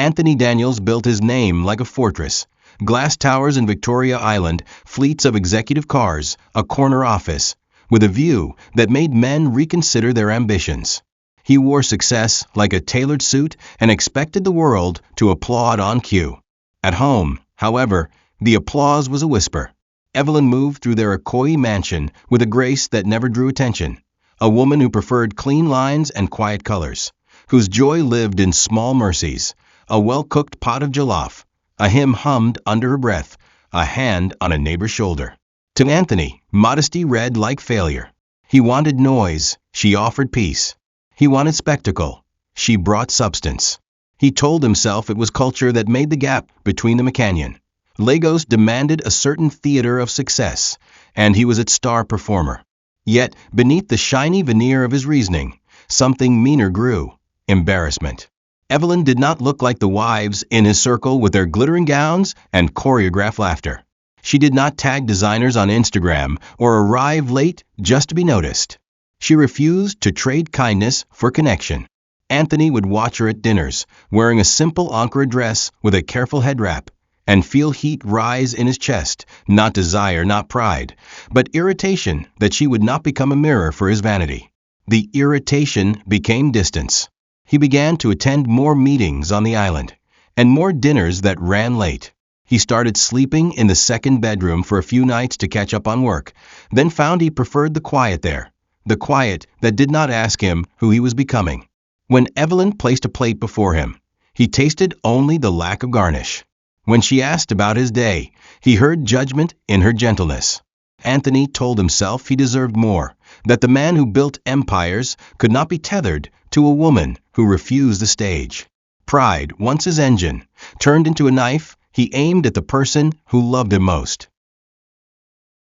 Anthony Daniels built his name like a fortress. Glass towers in Victoria Island, fleets of executive cars, a corner office, with a view that made men reconsider their ambitions. He wore success like a tailored suit and expected the world to applaud on cue. At home, however, the applause was a whisper. Evelyn moved through their Akoi mansion with a grace that never drew attention. A woman who preferred clean lines and quiet colors, whose joy lived in small mercies, a well-cooked pot of jollof, a hymn hummed under her breath, a hand on a neighbor's shoulder. To Anthony, modesty read like failure. He wanted noise, she offered peace. He wanted spectacle, she brought substance. He told himself it was culture that made the gap between them a canyon. Lagos demanded a certain theater of success, and he was its star performer. Yet, beneath the shiny veneer of his reasoning, something meaner grew: embarrassment. Evelyn did not look like the wives in his circle with their glittering gowns and choreographed laughter. She did not tag designers on Instagram or arrive late just to be noticed. She refused to trade kindness for connection. Anthony would watch her at dinners, wearing a simple Ankara dress with a careful head wrap, and feel heat rise in his chest, not desire, not pride, but irritation that she would not become a mirror for his vanity. The irritation became distance. He began to attend more meetings on the island, and more dinners that ran late. He started sleeping in the second bedroom for a few nights to catch up on work, then found he preferred the quiet there, the quiet that did not ask him who he was becoming. When Evelyn placed a plate before him, he tasted only the lack of garnish. When she asked about his day, he heard judgment in her gentleness. Anthony told himself he deserved more, that the man who built empires could not be tethered to a woman who refused the stage. Pride, once his engine, turned into a knife he aimed at the person who loved him most.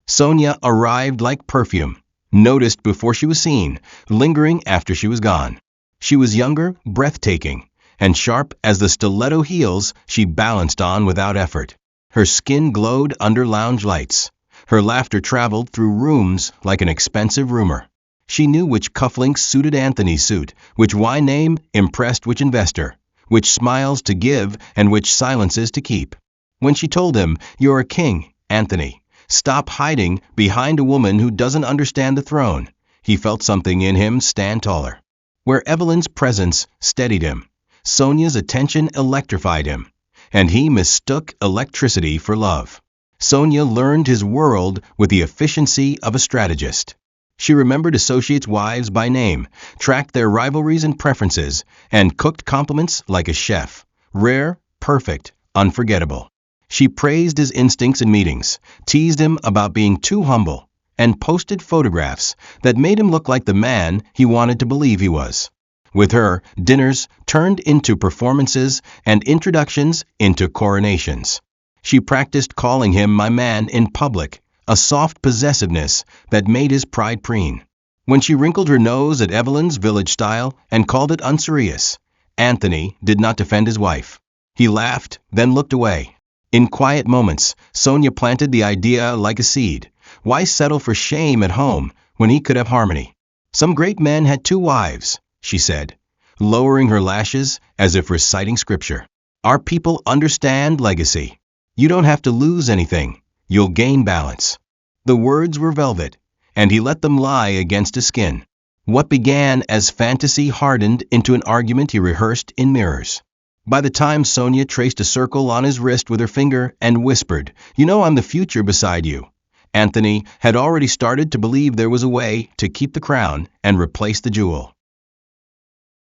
Sonia arrived like perfume, noticed before she was seen, lingering after she was gone. She was younger, breathtaking, and sharp as the stiletto heels she balanced on without effort. Her skin glowed under lounge lights. Her laughter traveled through rooms like an expensive rumor. She knew which cufflinks suited Anthony's suit, which wine name impressed which investor, which smiles to give and which silences to keep. When she told him, "You're a king, Anthony. Stop hiding behind a woman who doesn't understand the throne," he felt something in him stand taller. Where Evelyn's presence steadied him, Sonia's attention electrified him, and he mistook electricity for love. Sonia learned his world with the efficiency of a strategist. She remembered associates' wives by name, tracked their rivalries and preferences, and cooked compliments like a chef: rare, perfect, unforgettable. She praised his instincts in meetings, teased him about being too humble, and posted photographs that made him look like the man he wanted to believe he was. With her, dinners turned into performances and introductions into coronations. She practiced calling him my man in public, a soft possessiveness that made his pride preen. When she wrinkled her nose at Evelyn's village style and called it unserious, Anthony did not defend his wife. He laughed, then looked away. In quiet moments, Sonia planted the idea like a seed. Why settle for shame at home when he could have harmony? Some great men had 2 wives, she said, lowering her lashes as if reciting scripture. Our people understand legacy. You don't have to lose anything. You'll gain balance. The words were velvet, and he let them lie against his skin. What began as fantasy hardened into an argument he rehearsed in mirrors. By the time Sonia traced a circle on his wrist with her finger and whispered, "You know I'm the future beside you," Anthony had already started to believe there was a way to keep the crown and replace the jewel.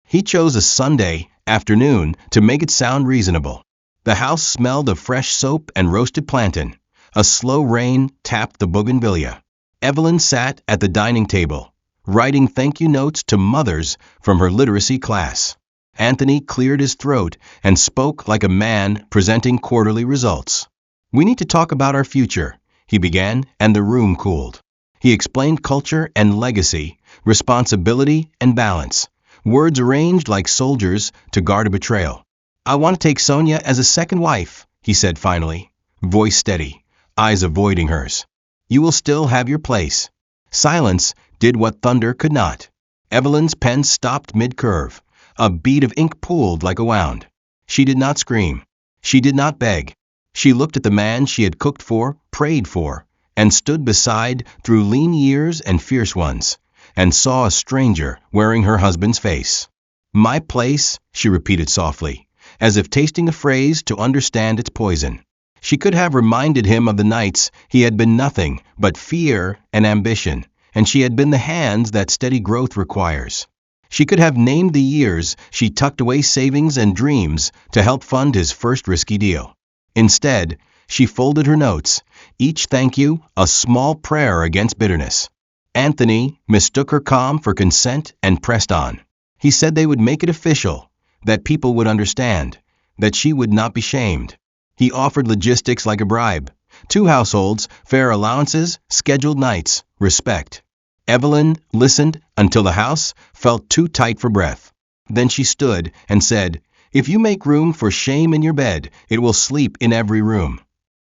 He chose a Sunday afternoon to make it sound reasonable. The house smelled of fresh soap and roasted plantain. A slow rain tapped the bougainvillea. Evelyn sat at the dining table, writing thank you notes to mothers from her literacy class. Anthony cleared his throat and spoke like a man presenting quarterly results. "We need to talk about our future," he began, and the room cooled. He explained culture and legacy, responsibility and balance, words arranged like soldiers to guard a betrayal. "I want to take Sonia as a second wife," he said finally, voice steady, eyes avoiding hers. "You will still have your place." Silence did what thunder could not. Evelyn's pen stopped mid-curve. A bead of ink pooled like a wound. She did not scream. She did not beg. She looked at the man she had cooked for, prayed for, and stood beside through lean years and fierce ones, and saw a stranger wearing her husband's face. My place, she repeated softly, as if tasting a phrase to understand its poison. She could have reminded him of the nights he had been nothing but fear and ambition, and she had been the hands that steady growth requires. She could have named the years she tucked away savings and dreams to help fund his first risky deal. Instead, she folded her notes, each thank you a small prayer against bitterness. Anthony mistook her calm for consent and pressed on. He said they would make it official, that people would understand, that she would not be shamed. He offered logistics like a bribe. 2 households, fair allowances, scheduled nights, respect. Evelyn listened until the house felt too tight for breath. Then she stood and said, "If you make room for shame in your bed, it will sleep in every room."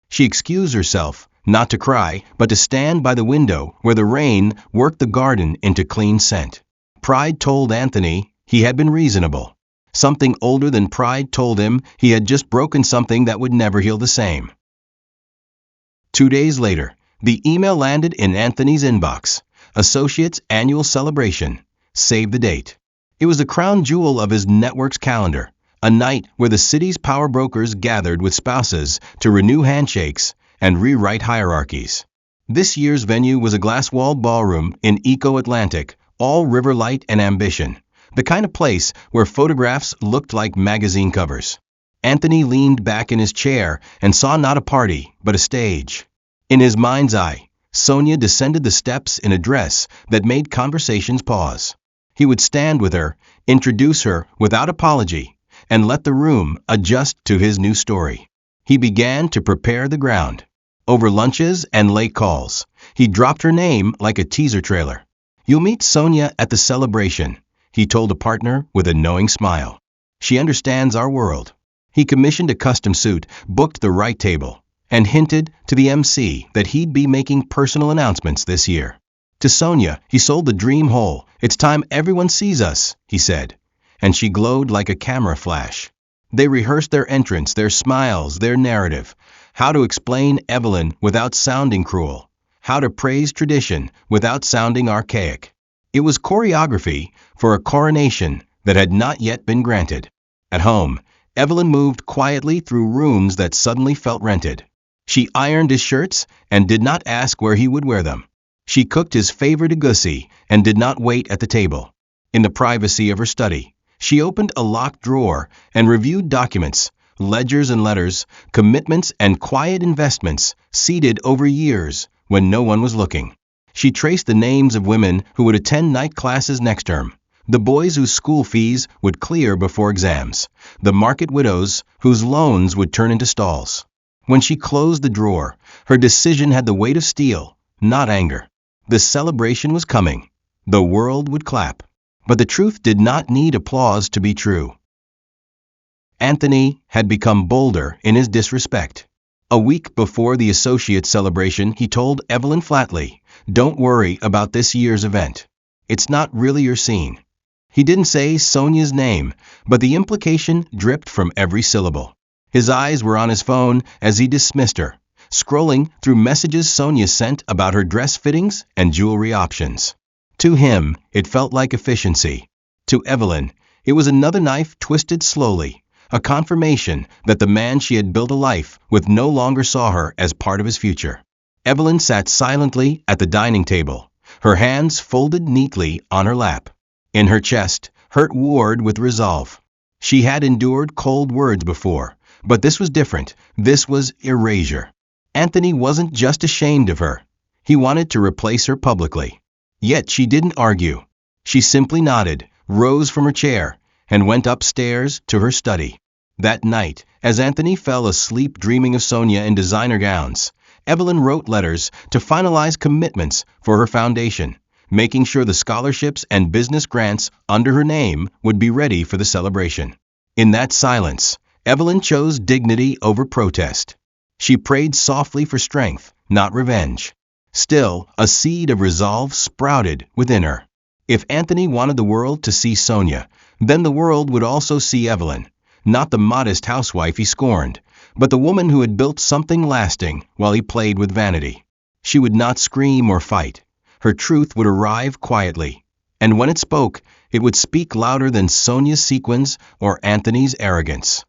She excused herself, not to cry, but to stand by the window where the rain worked the garden into clean scent. Pride told Anthony he had been reasonable. Something older than pride told him he had just broken something that would never heal the same. 2 days later, the email landed in Anthony's inbox. Associates' annual celebration. Save the date. It was the crown jewel of his network's calendar, a night where the city's power brokers gathered with spouses to renew handshakes and rewrite hierarchies. This year's venue was a glass-walled ballroom in Eco-Atlantic, all river light and ambition, the kind of place where photographs looked like magazine covers. Anthony leaned back in his chair and saw not a party, but a stage. In his mind's eye, Sonia descended the steps in a dress that made conversations pause. He would stand with her, introduce her without apology, and let the room adjust to his new story. He began to prepare the ground. Over lunches and late calls, he dropped her name like a teaser trailer. "You'll meet Sonia at the celebration," he told a partner with a knowing smile. "She understands our world." He commissioned a custom suit, booked the right table, and hinted to the MC that he'd be making personal announcements this year. To Sonia, he sold the dream whole. "It's time everyone sees us," he said, and she glowed like a camera flash. They rehearsed their entrance, their smiles, their narrative, how to explain Evelyn without sounding cruel, how to praise tradition without sounding archaic. It was choreography for a coronation that had not yet been granted. At home, Evelyn moved quietly through rooms that suddenly felt rented. She ironed his shirts and did not ask where he would wear them. She cooked his favorite agouti and did not wait at the table. In the privacy of her study, she opened a locked drawer and reviewed documents, ledgers and letters, commitments and quiet investments seeded over years when no one was looking. She traced the names of women who would attend night classes next term, the boys whose school fees would clear before exams, the market widows whose loans would turn into stalls. When she closed the drawer, her decision had the weight of steel, not anger. The celebration was coming. The world would clap. But the truth did not need applause to be true. Anthony had become bolder in his disrespect. A week before the associate celebration, he told Evelyn flatly, "Don't worry about this year's event. It's not really your scene." He didn't say Sonia's name, but the implication dripped from every syllable. His eyes were on his phone as he dismissed her, scrolling through messages Sonia sent about her dress fittings and jewelry options. To him, it felt like efficiency. To Evelyn, it was another knife twisted slowly, a confirmation that the man she had built a life with no longer saw her as part of his future. Evelyn sat silently at the dining table, her hands folded neatly on her lap. In her chest, hurt warred with resolve. She had endured cold words before, but this was different. This was erasure. Anthony wasn't just ashamed of her. He wanted to replace her publicly. Yet she didn't argue. She simply nodded, rose from her chair, and went upstairs to her study. That night, as Anthony fell asleep dreaming of Sonia in designer gowns, Evelyn wrote letters to finalize commitments for her foundation, making sure the scholarships and business grants under her name would be ready for the celebration. In that silence, Evelyn chose dignity over protest. She prayed softly for strength, not revenge. Still, a seed of resolve sprouted within her. If Anthony wanted the world to see Sonia, then the world would also see Evelyn, not the modest housewife he scorned, but the woman who had built something lasting while he played with vanity. She would not scream or fight. Her truth would arrive quietly, and when it spoke, it would speak louder than Sonia's sequins or Anthony's arrogance.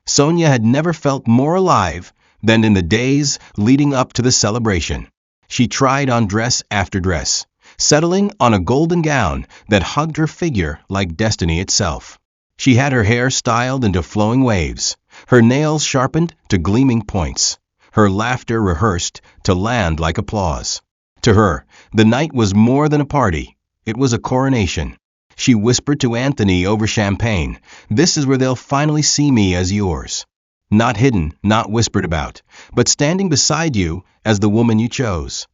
Sonia had never felt more alive than in the days leading up to the celebration. She tried on dress after dress, settling on a golden gown that hugged her figure like destiny itself. She had her hair styled into flowing waves, her nails sharpened to gleaming points, her laughter rehearsed to land like applause. To her, the night was more than a party. It was a coronation. She whispered to Anthony over champagne, "This is where they'll finally see me as yours. Not hidden, not whispered about, but standing beside you as the woman you chose."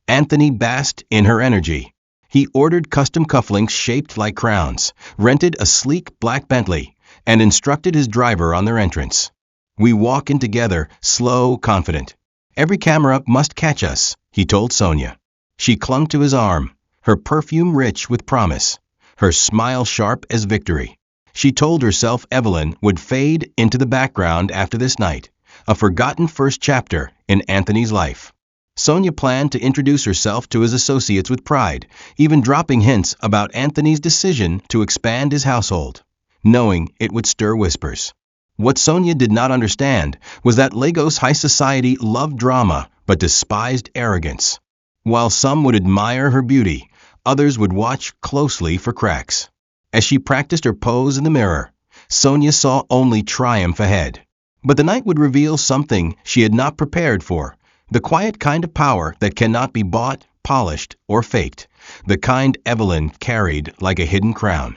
Anthony basked in her energy. He ordered custom cufflinks shaped like crowns, rented a sleek black Bentley, and instructed his driver on their entrance. "We walk in together, slow, confident. Every camera must catch us," he told Sonia. She clung to his arm, her perfume rich with promise, her smile sharp as victory. She told herself Evelyn would fade into the background after this night, a forgotten first chapter in Anthony's life. Sonia planned to introduce herself to his associates with pride, even dropping hints about Anthony's decision to expand his household, knowing it would stir whispers. What Sonia did not understand was that Lagos high society loved drama but despised arrogance. While some would admire her beauty, others would watch closely for cracks. As she practiced her pose in the mirror, Sonia saw only triumph ahead. But the night would reveal something she had not prepared for, the quiet kind of power that cannot be bought, polished, or faked, the kind Evelyn carried like a hidden crown.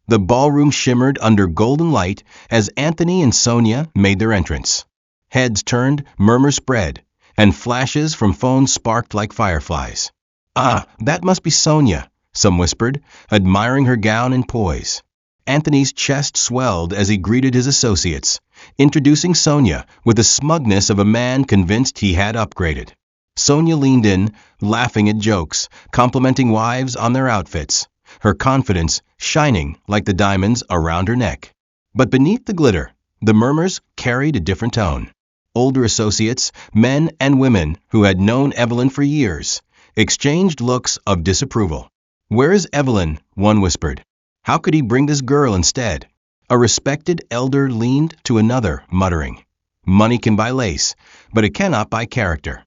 The ballroom shimmered under golden light as Anthony and Sonia made their entrance. Heads turned, murmurs spread, and flashes from phones sparked like fireflies. "Ah, that must be Sonia," some whispered, admiring her gown and poise. Anthony's chest swelled as he greeted his associates, introducing Sonia with the smugness of a man convinced he had upgraded. Sonia leaned in, laughing at jokes, complimenting wives on their outfits, her confidence shining like the diamonds around her neck. But beneath the glitter, the murmurs carried a different tone. Older associates, men and women who had known Evelyn for years, exchanged looks of disapproval. "Where is Evelyn?" one whispered. "How could he bring this girl instead?" A respected elder leaned to another, muttering, "Money can buy lace, but it cannot buy character."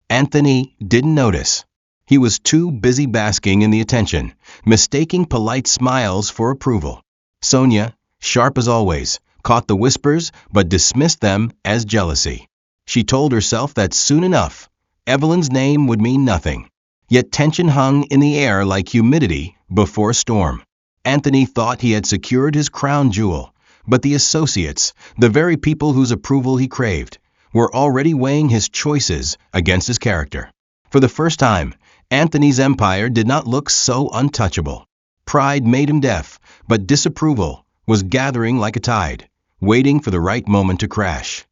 Anthony didn't notice. He was too busy basking in the attention, mistaking polite smiles for approval. Sonia, sharp as always, caught the whispers but dismissed them as jealousy. She told herself that soon enough, Evelyn's name would mean nothing. Yet tension hung in the air like humidity before a storm. Anthony thought he had secured his crown jewel, but the associates, the very people whose approval he craved, were already weighing his choices against his character. For the first time, Anthony's empire did not look so untouchable. Pride made him deaf, but disapproval was gathering like a tide, waiting for the right moment to crash.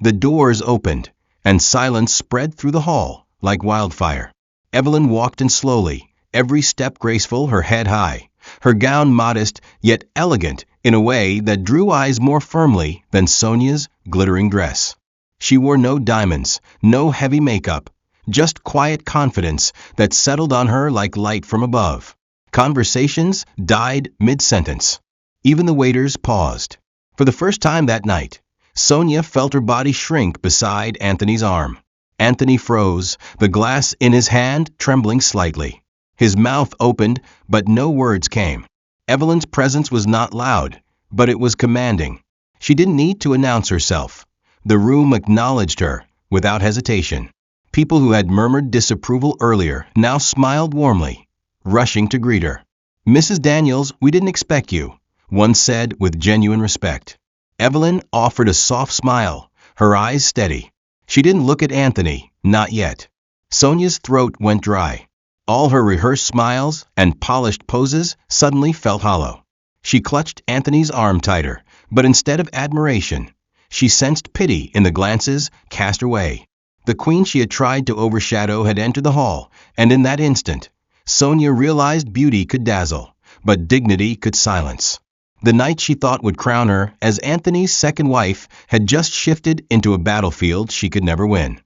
The doors opened, and silence spread through the hall like wildfire. Evelyn walked in slowly, every step graceful, her head high, her gown modest yet elegant in a way that drew eyes more firmly than Sonia's glittering dress. She wore no diamonds, no heavy makeup, just quiet confidence that settled on her like light from above. Conversations died mid-sentence. Even the waiters paused. For the first time that night, Sonia felt her body shrink beside Anthony's arm. Anthony froze, the glass in his hand trembling slightly. His mouth opened, but no words came. Evelyn's presence was not loud, but it was commanding. She didn't need to announce herself. The room acknowledged her, without hesitation. People who had murmured disapproval earlier now smiled warmly, rushing to greet her. "Mrs. Daniels, we didn't expect you," one said with genuine respect. Evelyn offered a soft smile, her eyes steady. She didn't look at Anthony, not yet. Sonia's throat went dry. All her rehearsed smiles and polished poses suddenly felt hollow. She clutched Anthony's arm tighter, but instead of admiration, she sensed pity in the glances cast her way. The queen she had tried to overshadow had entered the hall, and in that instant, Sonia realized beauty could dazzle, but dignity could silence. The night she thought would crown her as Anthony's second wife had just shifted into a battlefield she could never win.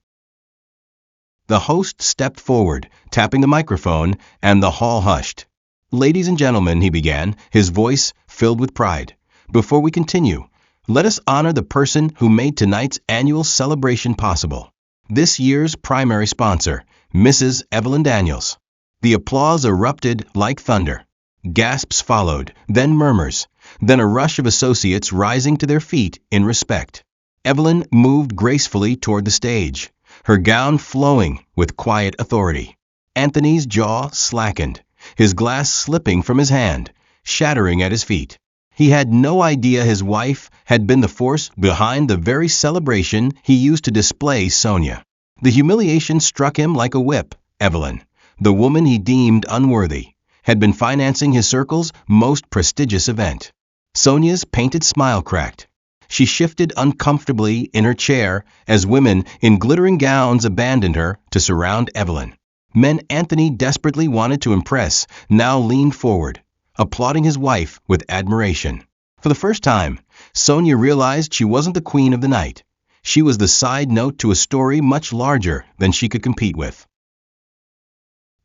The host stepped forward, tapping the microphone, and the hall hushed. "Ladies and gentlemen," he began, his voice filled with pride. "Before we continue, let us honor the person who made tonight's annual celebration possible. This year's primary sponsor, Mrs. Evelyn Daniels." The applause erupted like thunder. Gasps followed, then murmurs, then a rush of associates rising to their feet in respect. Evelyn moved gracefully toward the stage, her gown flowing with quiet authority. Anthony's jaw slackened, his glass slipping from his hand, shattering at his feet. He had no idea his wife had been the force behind the very celebration he used to display Sonia. The humiliation struck him like a whip. Evelyn, the woman he deemed unworthy, had been financing his circle's most prestigious event. Sonia's painted smile cracked. She shifted uncomfortably in her chair as women in glittering gowns abandoned her to surround Evelyn. Men Anthony desperately wanted to impress now leaned forward, applauding his wife with admiration. For the first time, Sonia realized she wasn't the queen of the night. She was the side note to a story much larger than she could compete with.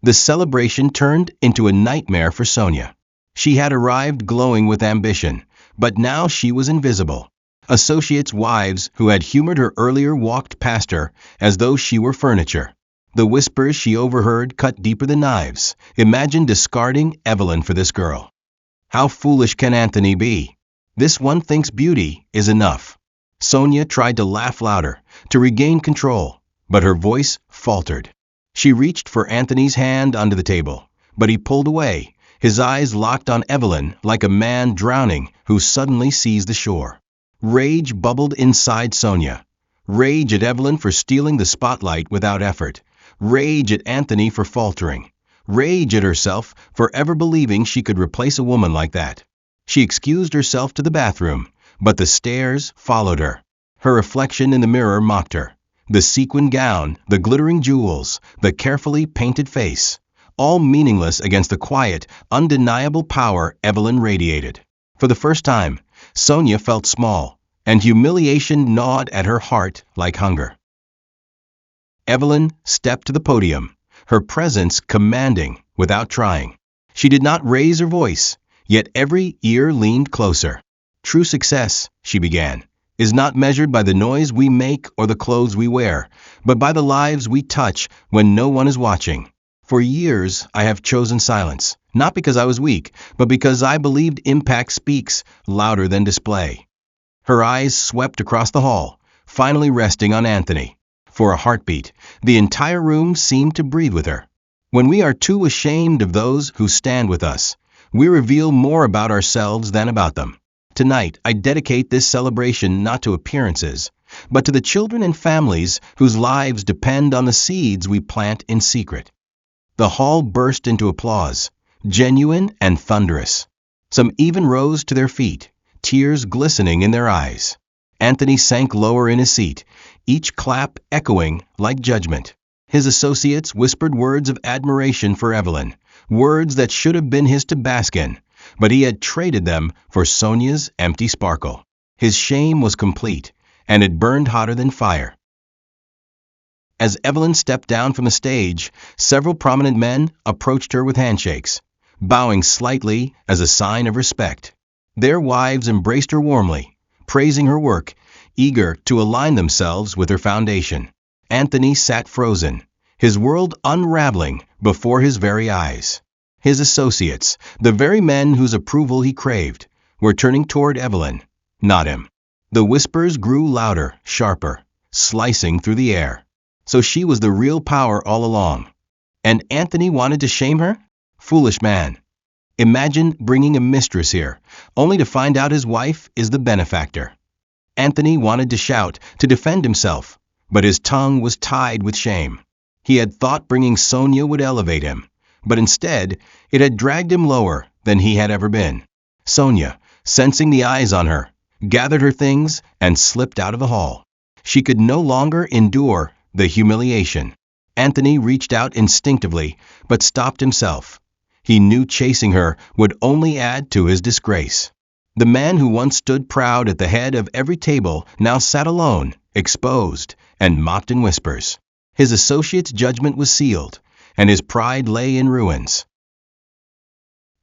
The celebration turned into a nightmare for Sonia. She had arrived glowing with ambition, but now she was invisible. Associates' wives who had humored her earlier walked past her as though she were furniture. The whispers she overheard cut deeper than knives. Imagine discarding Evelyn for this girl. How foolish can Anthony be? This one thinks beauty is enough. Sonia tried to laugh louder, to regain control, but her voice faltered. She reached for Anthony's hand under the table, but he pulled away, his eyes locked on Evelyn like a man drowning who suddenly sees the shore. Rage bubbled inside Sonia. Rage at Evelyn for stealing the spotlight without effort. Rage at Anthony for faltering. Rage at herself for ever believing she could replace a woman like that. She excused herself to the bathroom, but the stares followed her. Her reflection in the mirror mocked her. The sequin gown, the glittering jewels, the carefully painted face, all meaningless against the quiet, undeniable power Evelyn radiated. For the first time, Sonia felt small, and humiliation gnawed at her heart like hunger. Evelyn stepped to the podium, her presence commanding without trying. She did not raise her voice, yet every ear leaned closer. "True success," she began, "is not measured by the noise we make or the clothes we wear, but by the lives we touch when no one is watching. For years, I have chosen silence, not because I was weak, but because I believed impact speaks louder than display." Her eyes swept across the hall, finally resting on Anthony. For a heartbeat, the entire room seemed to breathe with her. When we are too ashamed of those who stand with us, we reveal more about ourselves than about them. Tonight, I dedicate this celebration not to appearances, but to the children and families whose lives depend on the seeds we plant in secret. The hall burst into applause, genuine and thunderous. Some even rose to their feet, tears glistening in their eyes. Anthony sank lower in his seat, each clap echoing like judgment. His associates whispered words of admiration for Evelyn, words that should have been his to bask in, but he had traded them for Sonia's empty sparkle. His shame was complete, and it burned hotter than fire. As Evelyn stepped down from the stage, several prominent men approached her with handshakes, bowing slightly as a sign of respect. Their wives embraced her warmly, praising her work, eager to align themselves with her foundation. Anthony sat frozen, his world unraveling before his very eyes. His associates, the very men whose approval he craved, were turning toward Evelyn, not him. The whispers grew louder, sharper, slicing through the air. So she was the real power all along. And Anthony wanted to shame her? Foolish man. Imagine bringing a mistress here, only to find out his wife is the benefactor. Anthony wanted to shout, to defend himself, but his tongue was tied with shame. He had thought bringing Sonia would elevate him, but instead it had dragged him lower than he had ever been. Sonia, sensing the eyes on her, gathered her things and slipped out of the hall. She could no longer endure the humiliation. Anthony reached out instinctively, but stopped himself. He knew chasing her would only add to his disgrace. The man who once stood proud at the head of every table now sat alone, exposed, and mocked in whispers. His associate's judgment was sealed, and his pride lay in ruins.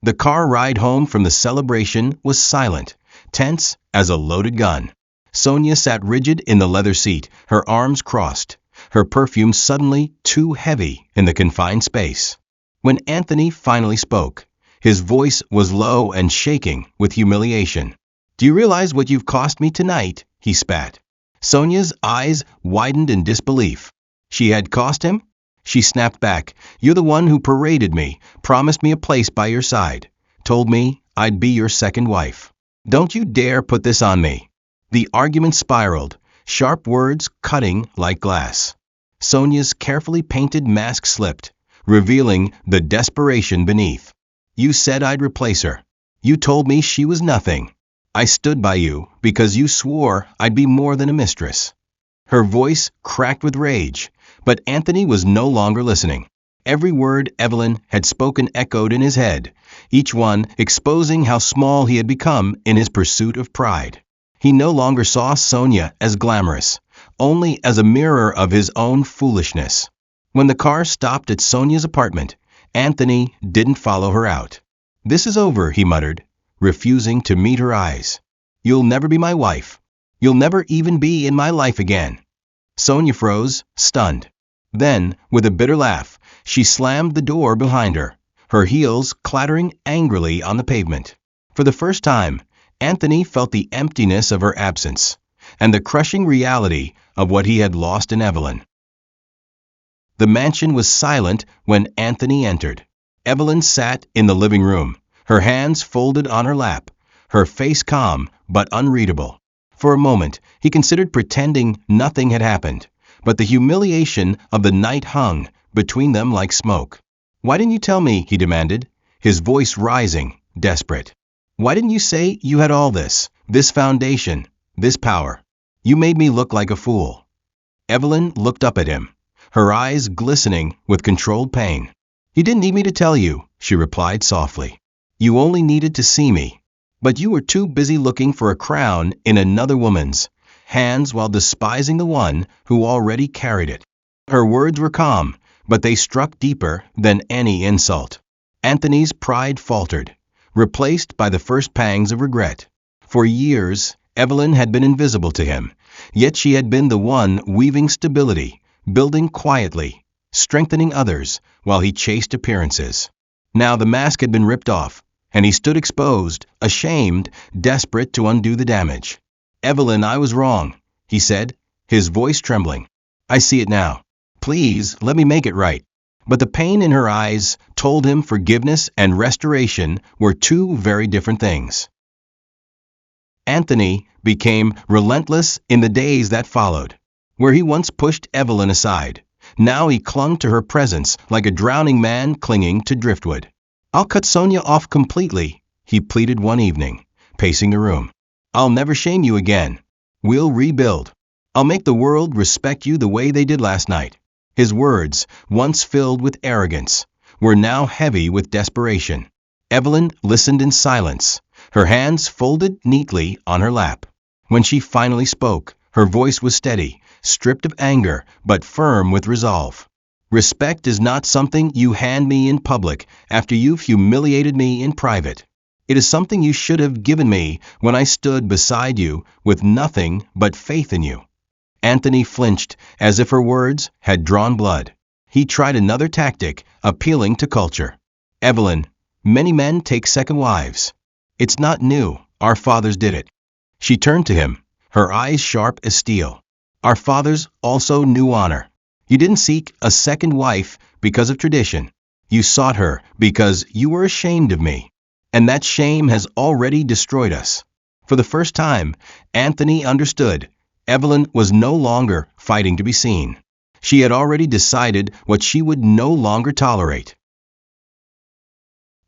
The car ride home from the celebration was silent, tense as a loaded gun. Sonia sat rigid in the leather seat, her arms crossed, her perfume suddenly too heavy in the confined space. When Anthony finally spoke, his voice was low and shaking with humiliation. "Do you realize what you've cost me tonight?" he spat. Sonia's eyes widened in disbelief. She had cost him? She snapped back. "You're the one who paraded me, promised me a place by your side, told me I'd be your second wife. Don't you dare put this on me." The argument spiraled, sharp words cutting like glass. Sonia's carefully painted mask slipped, revealing the desperation beneath. "You said I'd replace her. You told me she was nothing. I stood by you because you swore I'd be more than a mistress." Her voice cracked with rage, but Anthony was no longer listening. Every word Evelyn had spoken echoed in his head, each one exposing how small he had become in his pursuit of pride. He no longer saw Sonia as glamorous, only as a mirror of his own foolishness. When the car stopped at Sonia's apartment, Anthony didn't follow her out. "This is over," he muttered, refusing to meet her eyes. "You'll never be my wife. You'll never even be in my life again." Sonia froze, stunned. Then, with a bitter laugh, she slammed the door behind her, her heels clattering angrily on the pavement. For the first time, Anthony felt the emptiness of her absence, and the crushing reality of what he had lost in Evelyn. The mansion was silent when Anthony entered. Evelyn sat in the living room, her hands folded on her lap, her face calm but unreadable. For a moment, he considered pretending nothing had happened, but the humiliation of the night hung between them like smoke. "Why didn't you tell me?" he demanded, his voice rising, desperate. "Why didn't you say you had all this foundation, this power? You made me look like a fool." Evelyn looked up at him, her eyes glistening with controlled pain. "You didn't need me to tell you," she replied softly. "You only needed to see me. But you were too busy looking for a crown in another woman's hands while despising the one who already carried it." Her words were calm, but they struck deeper than any insult. Anthony's pride faltered, replaced by the first pangs of regret. For years, Evelyn had been invisible to him, yet she had been the one weaving stability, building quietly, strengthening others while he chased appearances. Now the mask had been ripped off, and he stood exposed, ashamed, desperate to undo the damage. "Evelyn, I was wrong," he said, his voice trembling. "I see it now. Please, let me make it right." But the pain in her eyes told him forgiveness and restoration were two very different things. Anthony became relentless in the days that followed. Where he once pushed Evelyn aside, now he clung to her presence like a drowning man clinging to driftwood. "I'll cut Sonia off completely," he pleaded one evening, pacing the room. "I'll never shame you again. We'll rebuild. I'll make the world respect you the way they did last night." His words, once filled with arrogance, were now heavy with desperation. Evelyn listened in silence, her hands folded neatly on her lap. When she finally spoke, her voice was steady, stripped of anger, but firm with resolve. "Respect is not something you hand me in public after you've humiliated me in private. It is something you should have given me when I stood beside you with nothing but faith in you." Anthony flinched as if her words had drawn blood. He tried another tactic, appealing to culture. "Evelyn, many men take second wives. It's not new. Our fathers did it." She turned to him, her eyes sharp as steel. "Our fathers also knew honor. You didn't seek a second wife because of tradition. You sought her because you were ashamed of me. And that shame has already destroyed us." For the first time, Anthony understood. Evelyn was no longer fighting to be seen. She had already decided what she would no longer tolerate.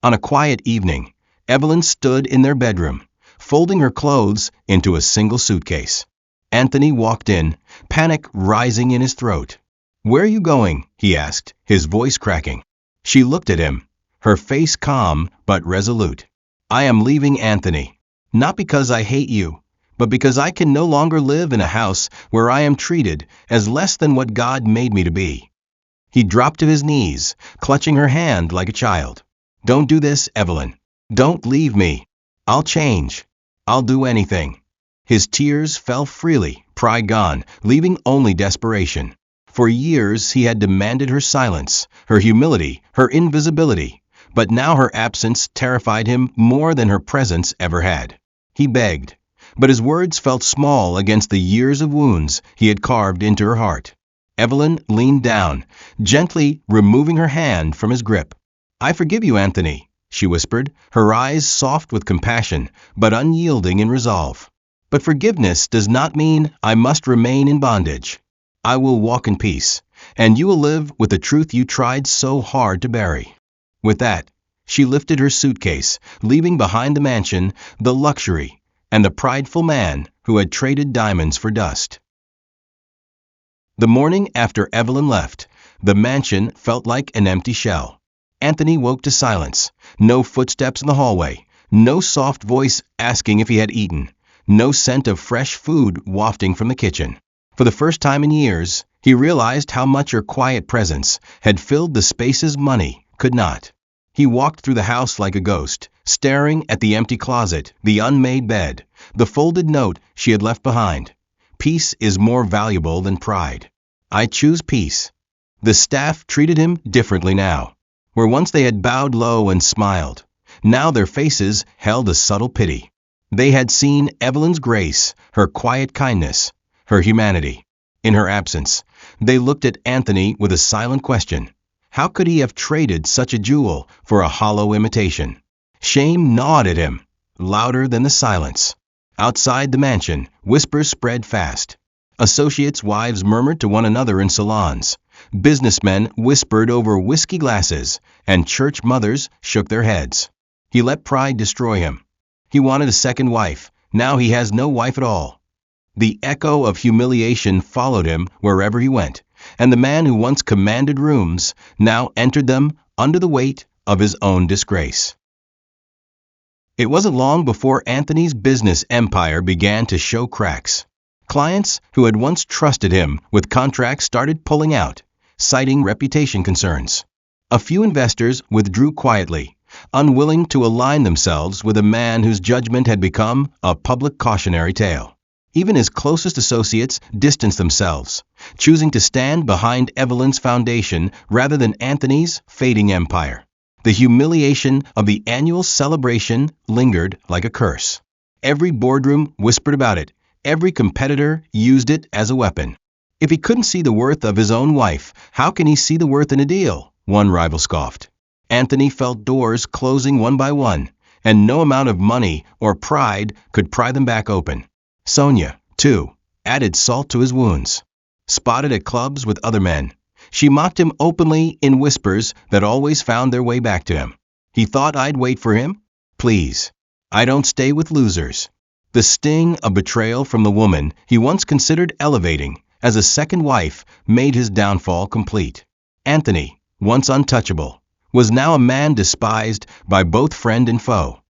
On a quiet evening, Evelyn stood in their bedroom, folding her clothes into a single suitcase. Anthony walked in, panic rising in his throat. "Where are you going?" he asked, his voice cracking. She looked at him, her face calm but resolute. "I am leaving Anthony. Not because I hate you, but because I can no longer live in a house where I am treated as less than what God made me to be." He dropped to his knees, clutching her hand like a child. "Don't do this, Evelyn. Don't leave me. I'll change. I'll do anything." His tears fell freely, pride gone, leaving only desperation. For years he had demanded her silence, her humility, her invisibility, but now her absence terrified him more than her presence ever had. He begged, but his words felt small against the years of wounds he had carved into her heart. Evelyn leaned down, gently removing her hand from his grip. "I forgive you, Anthony," she whispered, her eyes soft with compassion, but unyielding in resolve. "But forgiveness does not mean I must remain in bondage. I will walk in peace, and you will live with the truth you tried so hard to bury." With that, she lifted her suitcase, leaving behind the mansion, the luxury, and the prideful man who had traded diamonds for dust. The morning after Evelyn left, the mansion felt like an empty shell. Anthony woke to silence. No footsteps in the hallway, no soft voice asking if he had eaten, no scent of fresh food wafting from the kitchen. For the first time in years, he realized how much her quiet presence had filled the spaces money could not. He walked through the house like a ghost, staring at the empty closet, the unmade bed, the folded note she had left behind. Peace is more valuable than pride. "I choose peace." The staff treated him differently now. Where once they had bowed low and smiled, now their faces held a subtle pity. They had seen Evelyn's grace, her quiet kindness, her humanity. In her absence, they looked at Anthony with a silent question. How could he have traded such a jewel for a hollow imitation? Shame gnawed at him, louder than the silence. Outside the mansion, whispers spread fast. Associates' wives murmured to one another in salons. Businessmen whispered over whiskey glasses, and church mothers shook their heads. He let pride destroy him. He wanted a second wife. Now he has no wife at all. The echo of humiliation followed him wherever he went, and the man who once commanded rooms now entered them under the weight of his own disgrace. It wasn't long before Anthony's business empire began to show cracks. Clients who had once trusted him with contracts started pulling out, citing reputation concerns. A few investors withdrew quietly, unwilling to align themselves with a man whose judgment had become a public cautionary tale. Even his closest associates distanced themselves, choosing to stand behind Evelyn's foundation rather than Anthony's fading empire. The humiliation of the annual celebration lingered like a curse. Every boardroom whispered about it. Every competitor used it as a weapon. If he couldn't see the worth of his own wife, how can he see the worth in a deal? One rival scoffed. Anthony felt doors closing one by one, and no amount of money or pride could pry them back open. Sonia, too, added salt to his wounds. Spotted at clubs with other men, she mocked him openly in whispers that always found their way back to him. He thought I'd wait for him? Please. I don't stay with losers. The sting of betrayal from the woman he once considered elevating as a second wife made his downfall complete. Anthony, once untouchable, was now a man despised by both friend and foe.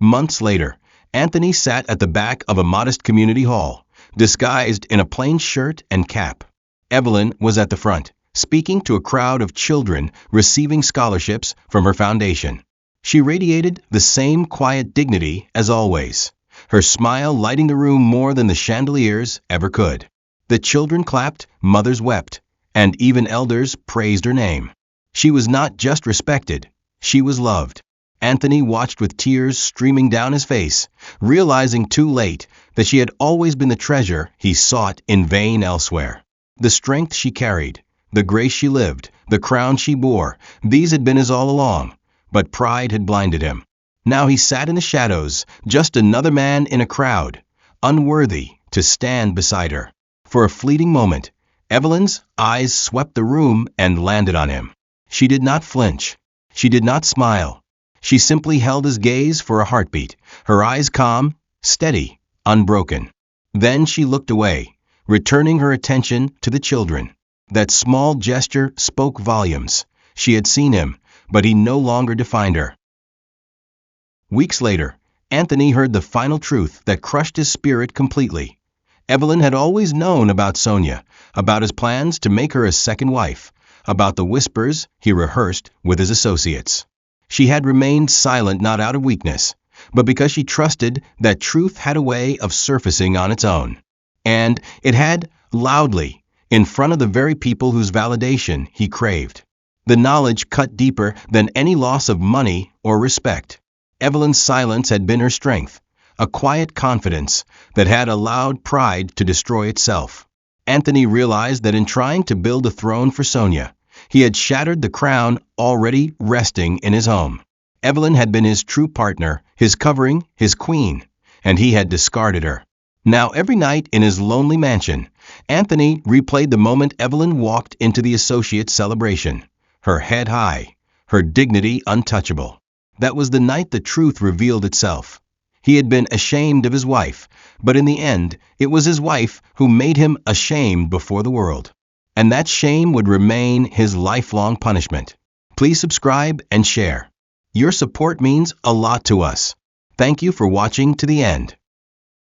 Months later, Anthony sat at the back of a modest community hall, disguised in a plain shirt and cap. Evelyn was at the front, speaking to a crowd of children receiving scholarships from her foundation. She radiated the same quiet dignity as always, her smile lighting the room more than the chandeliers ever could. The children clapped, mothers wept, and even elders praised her name. She was not just respected, she was loved. Anthony watched with tears streaming down his face, realizing too late that she had always been the treasure he sought in vain elsewhere. The strength she carried, the grace she lived, the crown she bore, these had been his all along, but pride had blinded him. Now he sat in the shadows, just another man in a crowd, unworthy to stand beside her. For a fleeting moment, Evelyn's eyes swept the room and landed on him. She did not flinch. She did not smile. She simply held his gaze for a heartbeat, her eyes calm, steady, unbroken. Then she looked away, returning her attention to the children. That small gesture spoke volumes. She had seen him, but he no longer defined her. Weeks later, Anthony heard the final truth that crushed his spirit completely. Evelyn had always known about Sonia, about his plans to make her a second wife, about the whispers he rehearsed with his associates. She had remained silent not out of weakness, but because she trusted that truth had a way of surfacing on its own. And it had, loudly, in front of the very people whose validation he craved. The knowledge cut deeper than any loss of money or respect. Evelyn's silence had been her strength, a quiet confidence that had allowed pride to destroy itself. Anthony realized that in trying to build a throne for Sonia, he had shattered the crown already resting in his home. Evelyn had been his true partner, his covering, his queen, and he had discarded her. Now every night in his lonely mansion, Anthony replayed the moment Evelyn walked into the associate celebration, her head high, her dignity untouchable. That was the night the truth revealed itself. He had been ashamed of his wife, but in the end, it was his wife who made him ashamed before the world. And that shame would remain his lifelong punishment. Please subscribe and share. Your support means a lot to us. Thank you for watching to the end.